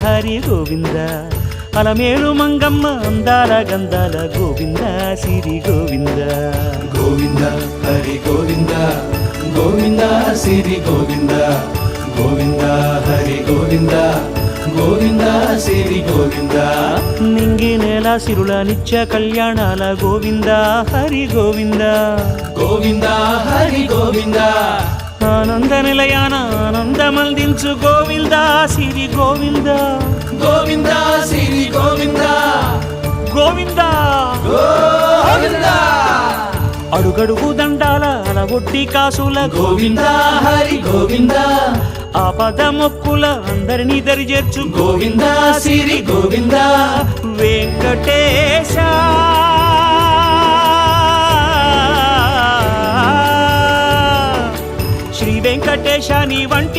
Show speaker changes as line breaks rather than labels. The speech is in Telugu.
హరి గోవింద అలమేలు మంగమ్మ అందాల గంధాల గోవింద సిరి గోవింద
గోవింద హరి గోవింద గోవింద సిరి గోవింద గోవింద హరి గోవింద గోవింద సిరి గోవింద
నింగి నేల సిరుల నిత్య కళ్యాణాల గోవింద హరి గోవింద
గోవింద హరి గోవింద
ఆనంద నిలయాన ఆనందమందించు గోవింద సిరి గోవింద
గోవింద సిరి గోవింద
గోవింద
గోవింద
అడుగడుగు దండాల అలవొట్టి కాసుల
గోవింద హరి గోవింద
ఆపద మొక్కుల అందరినీ దరిచేర్చు
గోవింద సిరి గోవింద
వెంకటేశ శ్రీ వెంకటేశ నీ వంటి